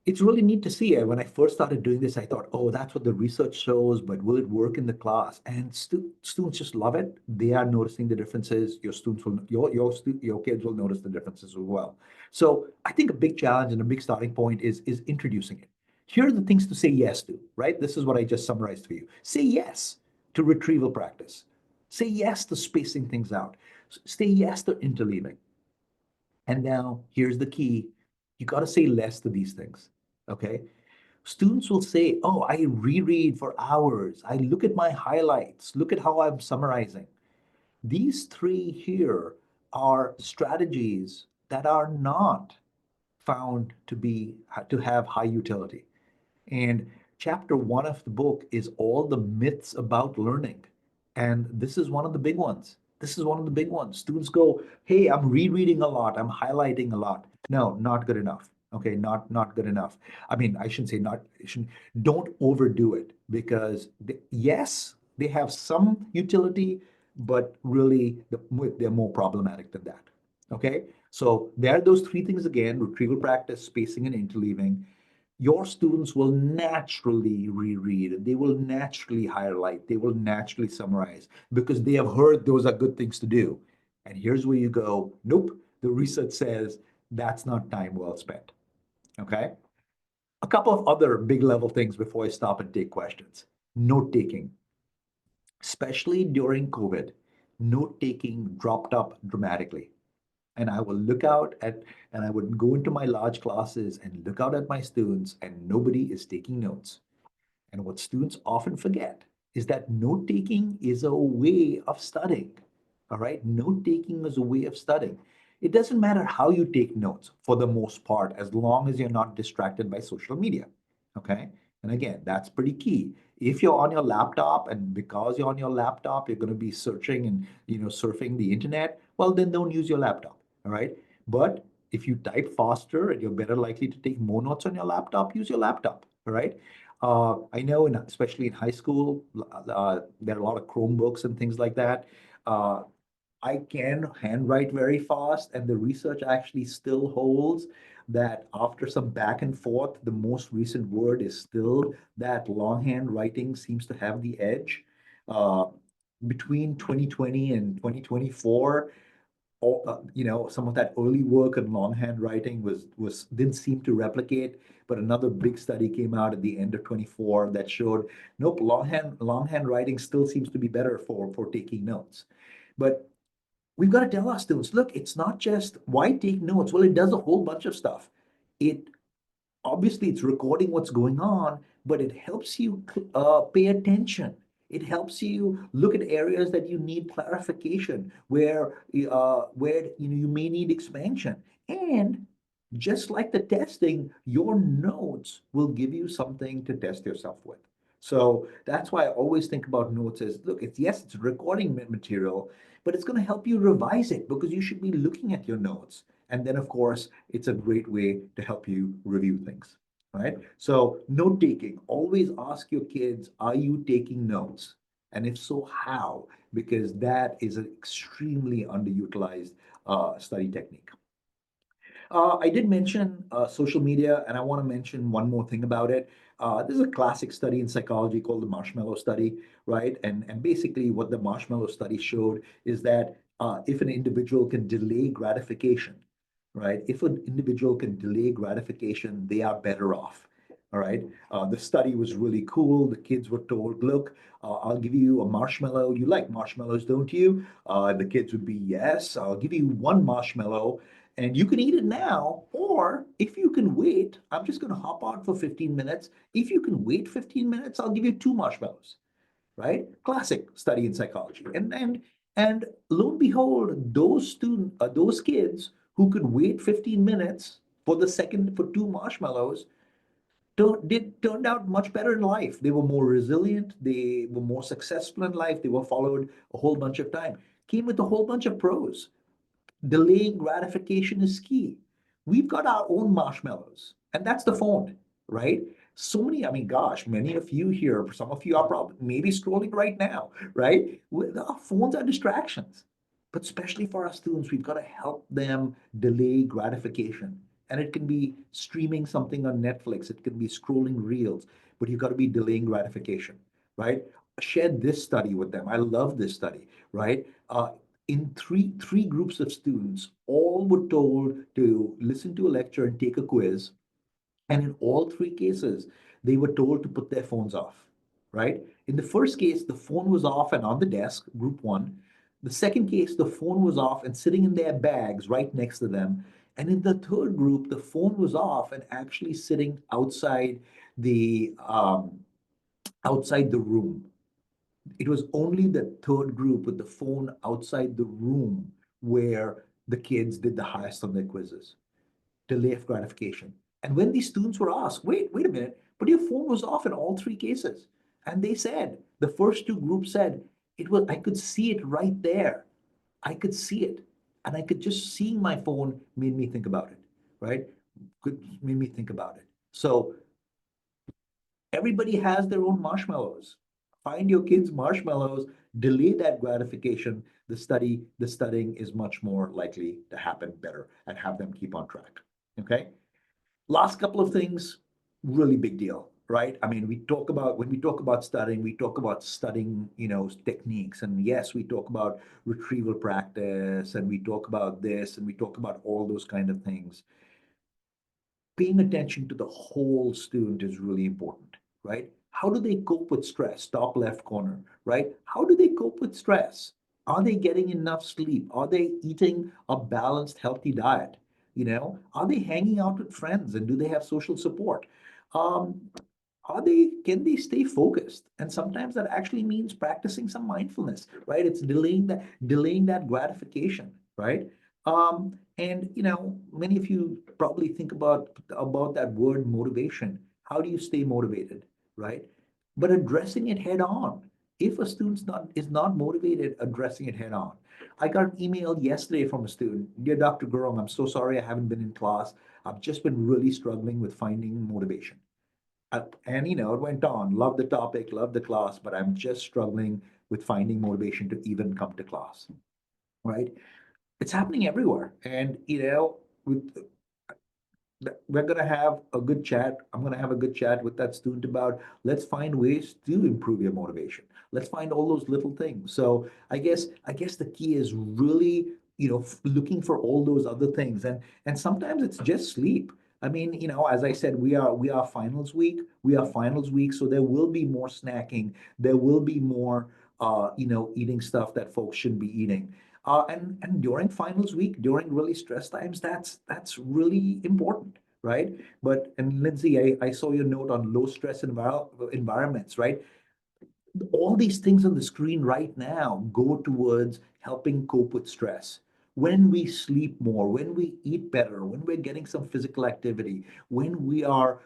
it's really neat to see. When I first started doing this, I thought, oh, that's what the research shows, but will it work in the class? And students just love it. They are noticing the differences. Your students will, your kids will notice the differences as well. So I think a big challenge and a big starting point is introducing it. Here are the things to say yes to, right? This is what I just summarized for you. Say yes to retrieval practice. Say yes to spacing things out. Say yes to interleaving. And now here's the key. You got to say less to these things. Okay. Students will say, oh, I reread for hours. I look at my highlights. Look at how I'm summarizing. These three here are strategies that are not found to have high utility. And chapter one of the book is all the myths about learning. And this is one of the big ones. This is one of the big ones. Students go, hey, I'm rereading a lot. I'm highlighting a lot. No, not good enough. Okay, not good enough. I mean, I shouldn't say not, don't overdo it, because yes, they have some utility, but really they're more problematic than that. Okay, so there are those three things again: retrieval practice, spacing, and interleaving. Your students will naturally reread, they will naturally highlight, they will naturally summarize, because they have heard those are good things to do. And here's where you go, nope, the research says that's not time well spent. Okay. A couple of other big level things before I stop and take questions. Note taking, especially during COVID, note taking dropped up dramatically. And I will look out at, and I would go into my large classes and look out at my students, and nobody is taking notes. And what students often forget is that note taking is a way of studying. All right. Note taking is a way of studying. It doesn't matter how you take notes for the most part, as long as you're not distracted by social media. Okay. And again, that's pretty key. If you're on your laptop, and because you're on your laptop, you're going to be searching and, surfing the internet, well, then don't use your laptop. All right. But if you type faster and you're better likely to take more notes on your laptop, use your laptop. All right. I know, especially in high school, there are a lot of Chromebooks and things like that. Uh, I can handwrite very fast, and the research actually still holds that after some back and forth, the most recent word is still that longhand writing seems to have the edge. Uh, between 2020 and 2024, all, some of that early work on longhand writing was didn't seem to replicate. But another big study came out at the end of 24 that showed, nope, longhand writing still seems to be better for taking notes. But we've got to tell our students, look, it's not just why take notes. Well, it does a whole bunch of stuff. It obviously it's recording what's going on, but it helps you pay attention. It helps you look at areas that you need clarification, where you may need expansion. And just like the testing, your notes will give you something to test yourself with. So that's why I always think about notes as, look, it's recording material, but it's going to help you revise it because you should be looking at your notes. And then, of course, it's a great way to help you review things, right? So note taking, always ask your kids, are you taking notes? And if so, how? Because that is an extremely underutilized study technique. I did mention social media, and I want to mention one more thing about it. There's a classic study in psychology called the marshmallow study, right? And basically, what the marshmallow study showed is that if an individual can delay gratification, right? If an individual can delay gratification, they are better off. All right. The study was really cool. The kids were told, look, I'll give you a marshmallow. You like marshmallows, don't you? The kids would be, yes, I'll give you one marshmallow and you can eat it now, or if you can wait, I'm just going to hop out for 15 minutes. If you can wait 15 minutes, I'll give you two marshmallows, right? Classic study in psychology. And lo and behold, those kids who could wait 15 minutes for two marshmallows turned out much better in life. They were more resilient, they were more successful in life, they were followed a whole bunch of time. Came with a whole bunch of pros. Delaying gratification is key. We've got our own marshmallows, and that's the phone, right? So many, I mean, gosh, many of you here, some of you are probably maybe scrolling right now, right? Our phones are distractions. But especially for our students, we've got to help them delay gratification. And it can be streaming something on Netflix, it can be scrolling reels, but you've got to be delaying gratification, right? Share this study with them. I love this study, right? In three groups of students, all were told to listen to a lecture and take a quiz. And in all three cases, they were told to put their phones off, right? In the first case, the phone was off and on the desk, group one. The second case, the phone was off and sitting in their bags right next to them. And in the third group, the phone was off and actually sitting the outside the room. It was only the third group with the phone outside the room where the kids did the highest on their quizzes. Delay of gratification. And when these students were asked, wait a minute, but your phone was off in all three cases. And they said, the first two groups said, I could see it right there. I could see it. And I could just seeing my phone made me think about it, right? Made me think about it. So everybody has their own marshmallows. Find your kids' marshmallows, delay that gratification. The studying is much more likely to happen better and have them keep on track. Okay. Last couple of things, really big deal, right? I mean, when we talk about studying, we talk about studying, techniques. And yes, we talk about retrieval practice and we talk about this and we talk about all those kind of things. Paying attention to the whole student is really important, right? How do they cope with stress? Top left corner, right? How do they cope with stress? Are they getting enough sleep? Are they eating a balanced, healthy diet? Are they hanging out with friends and do they have social support? Um, can they stay focused? And sometimes that actually means practicing some mindfulness, right? It's delaying that gratification, right? And many of you probably think about that word motivation. How do you stay motivated, right? But addressing it head on. If a student is not motivated, addressing it head on. I got an email yesterday from a student. Dear Dr. Gurung, I'm so sorry I haven't been in class. I've just been really struggling with finding motivation. And it went on. Love the topic, love the class, but I'm just struggling with finding motivation to even come to class. Right? It's happening everywhere. And with we're going to have a good chat. I'm going to have a good chat with that student about let's find ways to improve your motivation. Let's find all those little things. So I guess the key is really, looking for all those other things. And sometimes it's just sleep. I mean, as I said, we are finals week. We are finals week, so there will be more snacking. There will be more eating stuff that folks shouldn't be eating. And during finals week, during really stress times, that's really important, right? But and Lindsay, I saw your note on low stress environments, right? All these things on the screen right now go towards helping cope with stress. When we sleep more, when we eat better, when we're getting some physical activity, when we are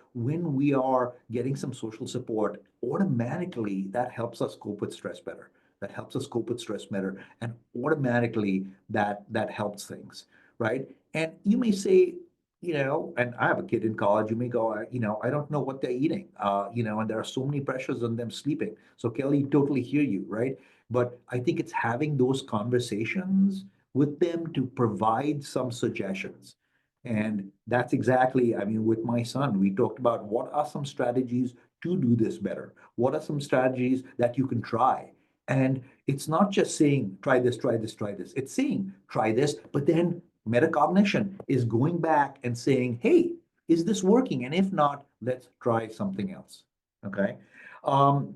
getting some social support, automatically that helps us cope with stress better. That helps us cope with stress better, and automatically that helps things, right? And you may say, and I have a kid in college. You may go, I don't know what they're eating, and there are so many pressures on them sleeping. So Kelly, totally hear you, right? But I think it's having those conversations with them to provide some suggestions. And that's exactly, I mean, with my son, we talked about what are some strategies to do this better? What are some strategies that you can try? And it's not just saying, try this, try this, try this. It's saying, try this, but then metacognition is going back and saying, hey, is this working? And if not, let's try something else. Okay. Um,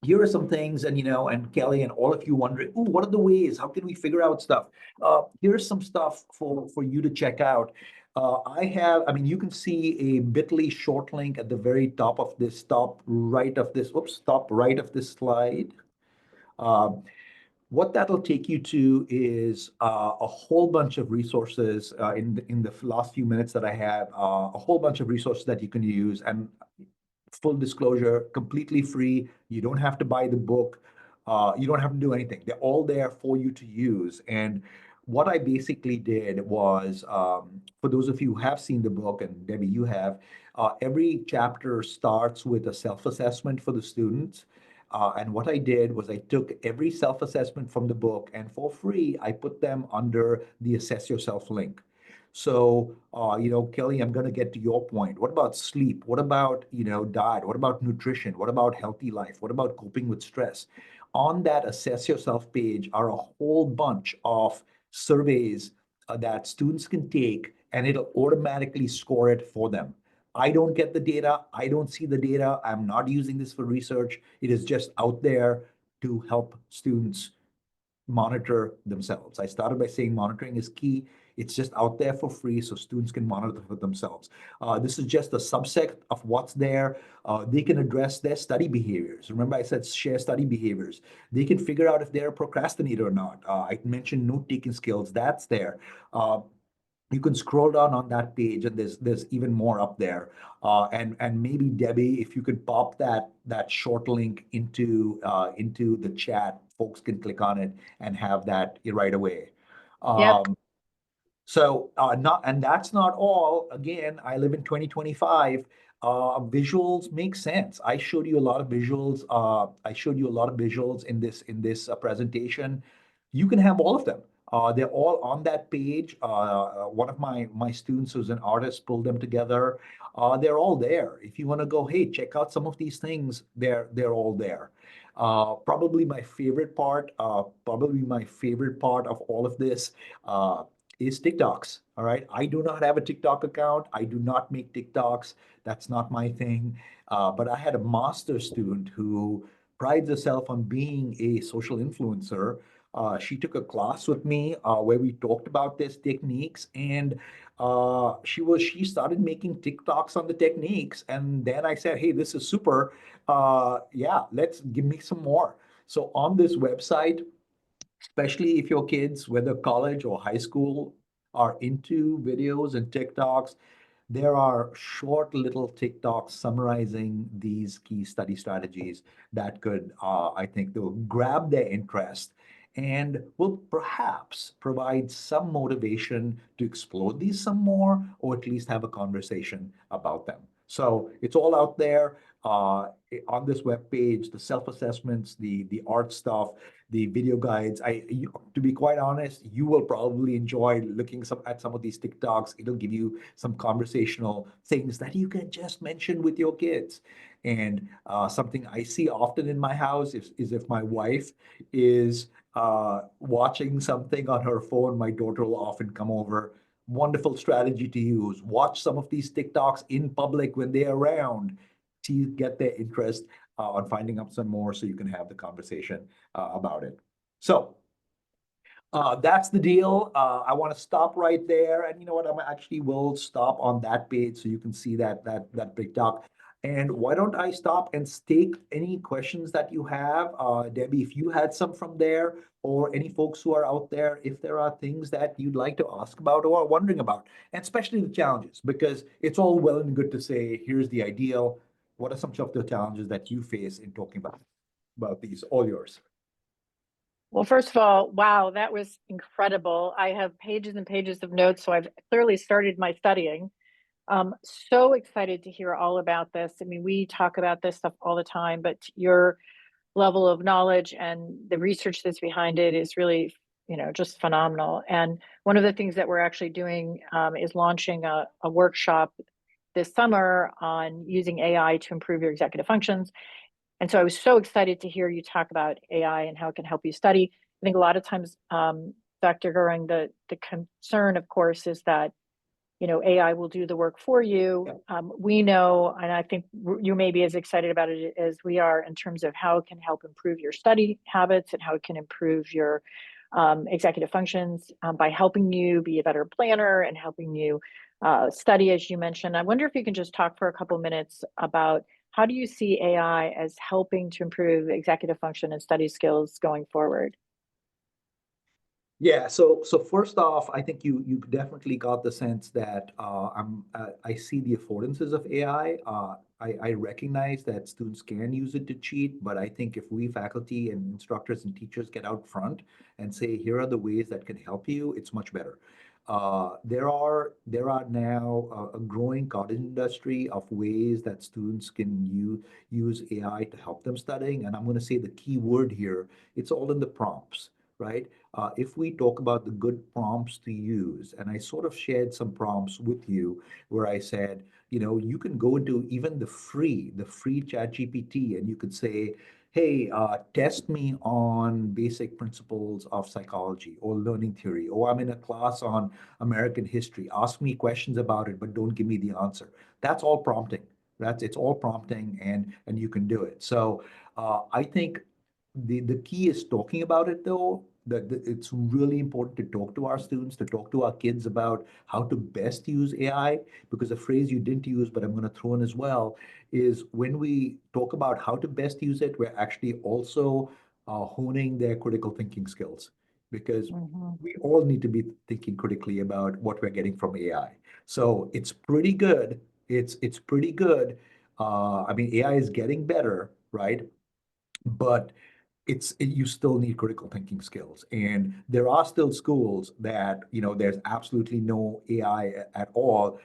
Here are some things, and Kelly and all of you wondering, oh, what are the ways? How can we figure out stuff? Here's some stuff for you to check out. I mean, you can see a bit.ly short link at the very top of this, top right of this slide. Uh, what that'll take you to is a whole bunch of resources in the last few minutes that I have, a whole bunch of resources that you can use. And full disclosure, completely free. You don't have to buy the book. You don't have to do anything. They're all there for you to use. And what I basically did was, for those of you who have seen the book, and Debbie, you have, every chapter starts with a self-assessment for the students. And what I did was I took every self-assessment from the book, and for free, I put them under the Assess Yourself link. So, Kelly, I'm going to get to your point. What about sleep? What about, diet? What about nutrition? What about healthy life? What about coping with stress? On that Assess Yourself page are a whole bunch of surveys that students can take, and it'll automatically score it for them. I don't get the data. I don't see the data. I'm not using this for research. It is just out there to help students monitor themselves. I started by saying monitoring is key. It's just out there for free so students can monitor for themselves. This is just a subset of what's there. They can address their study behaviors. Remember, I said share study behaviors. They can figure out if they're a procrastinator or not. I mentioned note-taking skills. That's there. You can scroll down on that page, and there's even more up there. And maybe Debbie, if you could pop that short link into the chat, folks can click on it and have that right away. Yep. So not and that's not all. Again, I live in 2025. Visuals make sense. I showed you a lot of visuals. I showed you a lot of visuals in this presentation. You can have all of them. They're all on that page. One of my students who's an artist pulled them together. They're all there. If you want to go, hey, check out some of these things. They're all there. Probably my favorite part of all of this. Is TikToks. All right. I do not have a TikTok account. I do not make TikToks. That's not my thing. But I had a master's student who prides herself on being a social influencer. She took a class with me where we talked about these techniques, and she started making TikToks on the techniques. And then I said, hey, this is super. Yeah, let's give me some more. So on this website, especially if your kids, whether college or high school, are into videos and TikToks, there are short little TikToks summarizing these key study strategies that could, I think, they'll grab their interest and will perhaps provide some motivation to explore these some more, or at least have a conversation about them. So it's all out there on this web page, the self-assessments, the art stuff, the video guides. To be quite honest, you will probably enjoy looking at some of these TikToks. It'll give you some conversational things that you can just mention with your kids. And something I see often in my house is if my wife is watching something on her phone, my daughter will often come over. Wonderful strategy to use. Watch some of these TikToks in public when they're around to get their interest on finding out some more so you can have the conversation about it. So that's the deal. I want to stop right there, and you know what? I'm actually will stop on that page so you can see that big talk. And why don't I stop and take any questions that you have, Debbie? If you had some from there, or any folks who are out there, if there are things that you'd like to ask about or are wondering about, and especially the challenges, because it's all well and good to say, here's the ideal. What are some of the challenges that you face in talking about these? All yours. Well, first of all, wow, that was incredible. I have pages and pages of notes, so I've clearly started my studying. So excited to hear all about this. I mean, we talk about this stuff all the time, but your level of knowledge and the research that's behind it is really, just phenomenal. And one of the things that we're actually doing is launching a workshop this summer on using AI to improve your executive functions. And so I was so excited to hear you talk about AI and how it can help you study. I think a lot of times, Dr. Gurung, the concern, of course, is that AI will do the work for you. Yeah. We know, and I think you may be as excited about it as we are in terms of how it can help improve your study habits and how it can improve your executive functions by helping you be a better planner and helping you study, as you mentioned. I wonder if you can just talk for a couple minutes about how do you see AI as helping to improve executive function and study skills going forward? Yeah, so first off, I think you definitely got the sense that I see the affordances of AI. I recognize that students can use it to cheat, but I think if we faculty and instructors and teachers get out front and say, here are the ways that can help you, it's much better. There are now a growing cottage industry of ways that students can use AI to help them studying, and I'm going to say the key word here, it's all in the prompts, right? If we talk about the good prompts to use, and I sort of shared some prompts with you where I said, you can go into even the free chat GPT, and you could say, hey, test me on basic principles of psychology or learning theory, or I'm in a class on American history. Ask me questions about it, but don't give me the answer. That's all prompting. It's all prompting, and you can do it. So I think the key is talking about it, though. That it's really important to talk to our students, to talk to our kids about how to best use AI, because a phrase you didn't use, but I'm going to throw in as well, is when we talk about how to best use it, we're actually also honing their critical thinking skills, because Mhm. we all need to be thinking critically about what we're getting from AI. So it's pretty good. It's pretty good. I mean, AI is getting better, right? But you still need critical thinking skills, and there are still schools that there's absolutely no AI at all.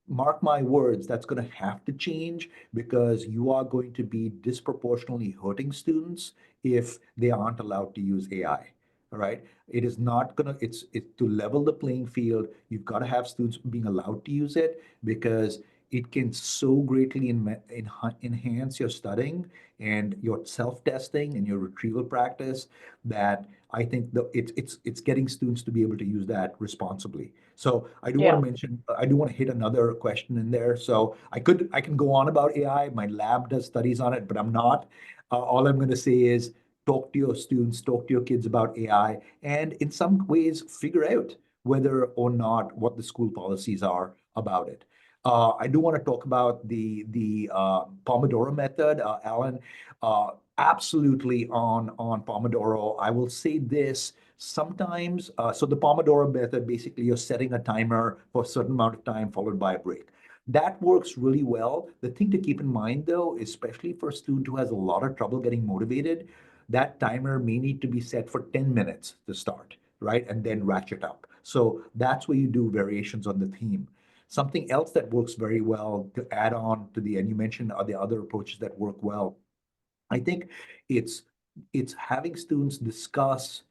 Mark my words, that's going to have to change, because you are going to be disproportionately hurting students if they aren't allowed to use AI. All right. It is not going to, it's to level the playing field. You've got to have students being allowed to use it, because it can so greatly enhance your studying and your self-testing and your retrieval practice, that I think it's getting students to be able to use that responsibly. So I do want to Yeah. mention, I do want to hit another question in there. So I can go on about AI. My lab does studies on it, but I'm not. All I'm going to say is talk to your students, talk to your kids about AI, and in some ways figure out whether or not what the school policies are about it. I do want to talk about the Pomodoro method, Alan. Absolutely on Pomodoro. I will say this sometimes. So the Pomodoro method, basically, you're setting a timer for a certain amount of time followed by a break. That works really well. The thing to keep in mind, though, especially for a student who has a lot of trouble getting motivated, that timer may need to be set for 10 minutes to start, right? And then ratchet up. So that's where you do variations on the theme. Something else that works very well to add on to and you mentioned the other approaches that work well. I think it's having students discuss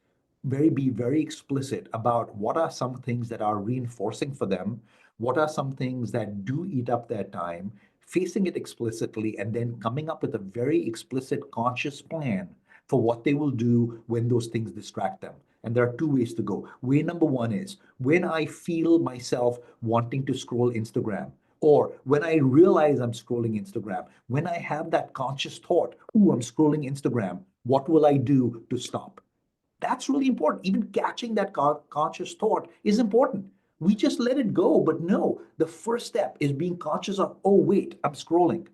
be very explicit about what are some things that are reinforcing for them, what are some things that do eat up their time, facing it explicitly, and then coming up with a very explicit, conscious plan for what they will do when those things distract them. And there are two ways to go. Way number one is when I feel myself wanting to scroll Instagram, or when I realize I'm scrolling Instagram, when I have that conscious thought, ooh, I'm scrolling Instagram, what will I do to stop? That's really important. Even catching that conscious thought is important. We just let it go, but no, the first step is being conscious of, oh, wait, I'm scrolling.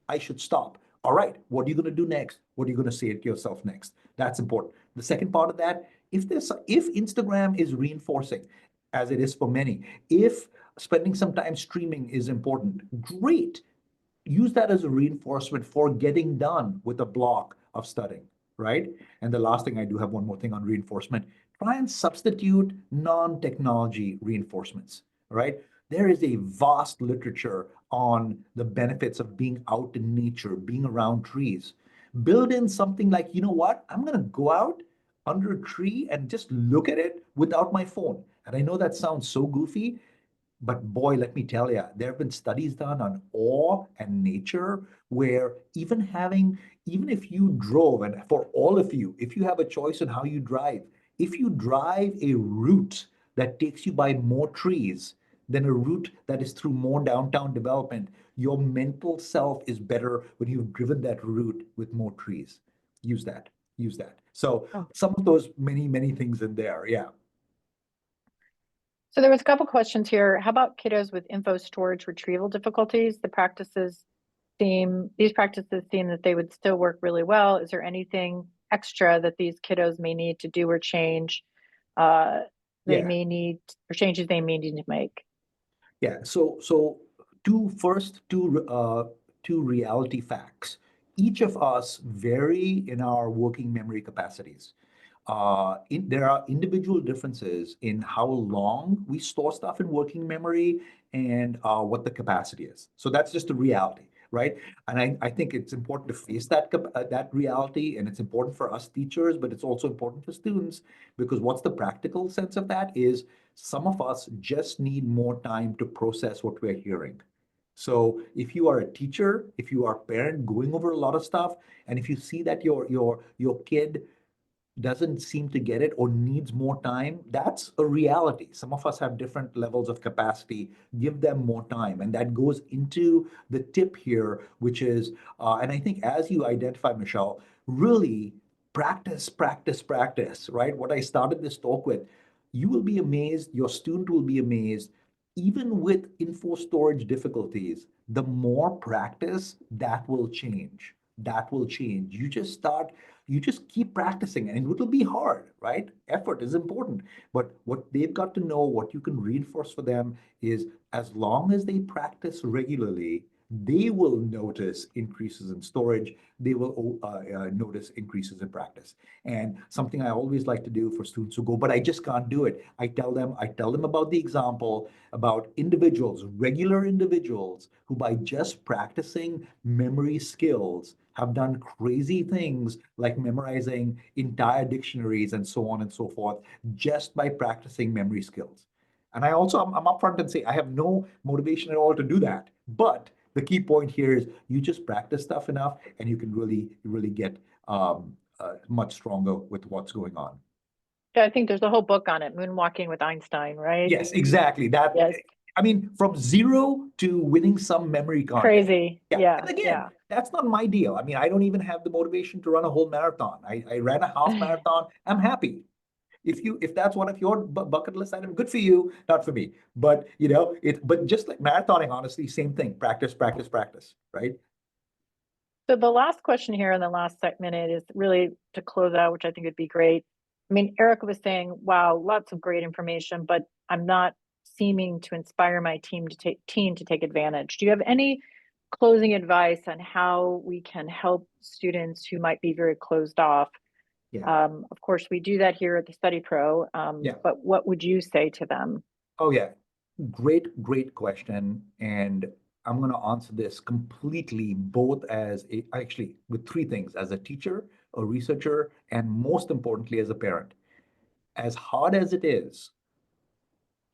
I should stop. All right, what are you going to do next? What are you going to say to yourself next? That's important. The second part of that, if Instagram is reinforcing, as it is for many, if spending some time streaming is important, great. Use that as a reinforcement for getting done with a block of studying, right? And the last thing, I do have one more thing on reinforcement. Try and substitute non-technology reinforcements, right? There is a vast literature on the benefits of being out in nature, being around trees. Build in something like, you know what? I'm going to go out under a tree and just look at it without my phone. And I know that sounds so goofy, but boy, let me tell you, there have been studies done on awe and nature where even if you drove, and for all of you, if you have a choice on how you drive, if you drive a route that takes you by more trees than a route that is through more downtown development, your mental self is better when you've driven that route with more trees. Use that. Use that. So Oh. some of those many, many things in there. Yeah. So there was a couple questions here. How about kiddos with info storage retrieval difficulties? These practices seem that they would still work really well. Is there anything extra that these kiddos may need to do or change? They Yeah. may need, or changes they may need to make? Yeah. So two reality facts. Each of us vary in our working memory capacities. There are individual differences in how long we store stuff in working memory and what the capacity is. So that's just the reality, right? And I think it's important to face that reality, and it's important for us teachers, but it's also important for students, because what's the practical sense of that is some of us just need more time to process what we're hearing. So if you are a teacher, if you are a parent going over a lot of stuff, and if you see that your kid doesn't seem to get it or needs more time, that's a reality. Some of us have different levels of capacity. Give them more time. And that goes into the tip here, which is, and I think as you identify, Michelle, really practice, practice, practice, right? What I started this talk with, you will be amazed, your student will be amazed, even with info storage difficulties, the more practice, that will change. That will change. You just keep practicing, and it will be hard, right? Effort is important. But what they've got to know, what you can reinforce for them is as long as they practice regularly, they will notice increases in storage. They will notice increases in practice. And something I always like to do for students who go, but I just can't do it. I tell them about the example about individuals, regular individuals, who by just practicing memory skills have done crazy things like memorizing entire dictionaries and so on and so forth, just by practicing memory skills. And I'm upfront and say I have no motivation at all to do that. But the key point here is you just practice stuff enough, and you can really get much stronger with what's going on. Yeah, I think there's a whole book on it, Moonwalking with Einstein, right? Yes, exactly. Yes. I mean, from zero to winning some memory contest. Crazy. Yeah. Yeah. And again, Yeah. that's not my deal. I mean, I don't even have the motivation to run a whole marathon. I ran a half marathon. I'm happy. If that's one of your bucket list item, good for you, not for me. But but just like marathoning, honestly, same thing. Practice, practice, practice, right? So the last question here in the last minute is really to close out, which I think would be great. I mean, Erica was saying, wow, lots of great information, but I'm not seeming to inspire my team to take advantage. Do you have any closing advice on how we can help students who might be very closed off? Yeah. Of course, we do that here at the Study Pro, Yeah. but what would you say to them? Oh, yeah. Great question. And I'm going to answer this completely, both actually with three things: as a teacher, a researcher, and most importantly, as a parent. As hard as it is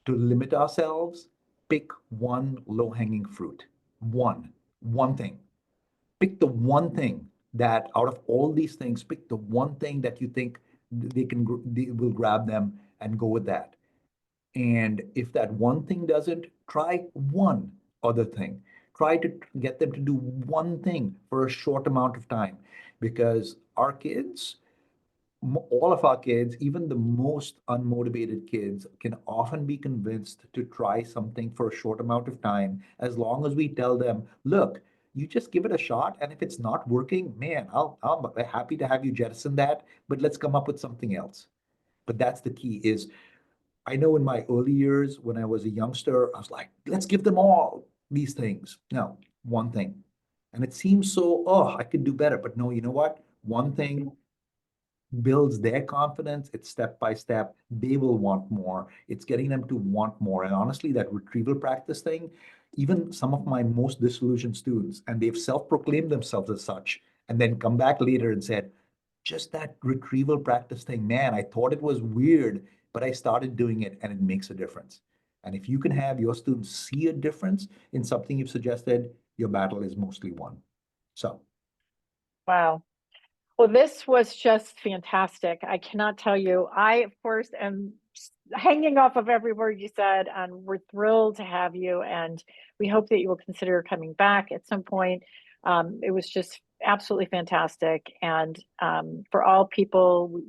to limit ourselves, pick one low-hanging fruit. One thing. Pick the one thing that out of all these things, pick the one thing that you think they will grab them and go with that. And if that one thing doesn't, try one other thing. Try to get them to do one thing for a short amount of time, because our kids, all of our kids, even the most unmotivated kids, can often be convinced to try something for a short amount of time, as long as we tell them, look, you just give it a shot, and if it's not working, man, I'm happy to have you jettison that, but let's come up with something else. But that's the key is, I know in my early years when I was a youngster, I was like, let's give them all these things. No, one thing. And it seems so, oh, I could do better. But no, you know what? One thing builds their confidence. It's step by step. They will want more. It's getting them to want more. And honestly, that retrieval practice thing, even some of my most disillusioned students, and they've self-proclaimed themselves as such, and then come back later and said, just that retrieval practice thing, man, I thought it was weird, but I started doing it and it makes a difference. And if you can have your students see a difference in something you've suggested, your battle is mostly won. So, Wow. Well, this was just fantastic. I cannot tell you. I, of course, am hanging off of every word you said, and we're thrilled to have you. And we hope that you will consider coming back at some point. It was just absolutely fantastic. And for all people,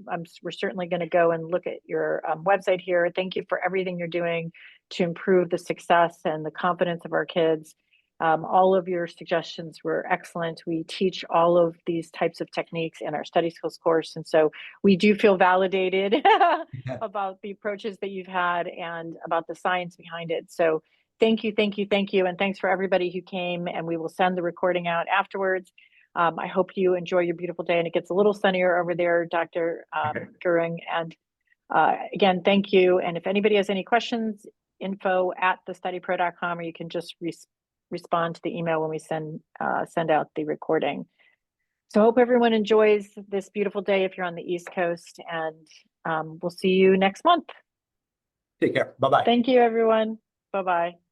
we're certainly going to go and look at your website here. Thank you for everything you're doing to improve the success and the confidence of our kids. All of your suggestions were excellent. We teach all of these types of techniques in our study skills course. And so we do feel validated yeah. about the approaches that you've had and about the science behind it. So thank you, thank you, thank you. And thanks for everybody who came, and we will send the recording out afterwards. I hope you enjoy your beautiful day, and it gets a little sunnier over there, Dr. Okay. Gurung. And again, thank you. And if anybody has any questions, info@thestudypro.com, or you can just respond to the email when we send out the recording. So I hope everyone enjoys this beautiful day if you're on the East Coast, and we'll see you next month. Take care. Bye bye. Thank you, everyone. Bye-bye.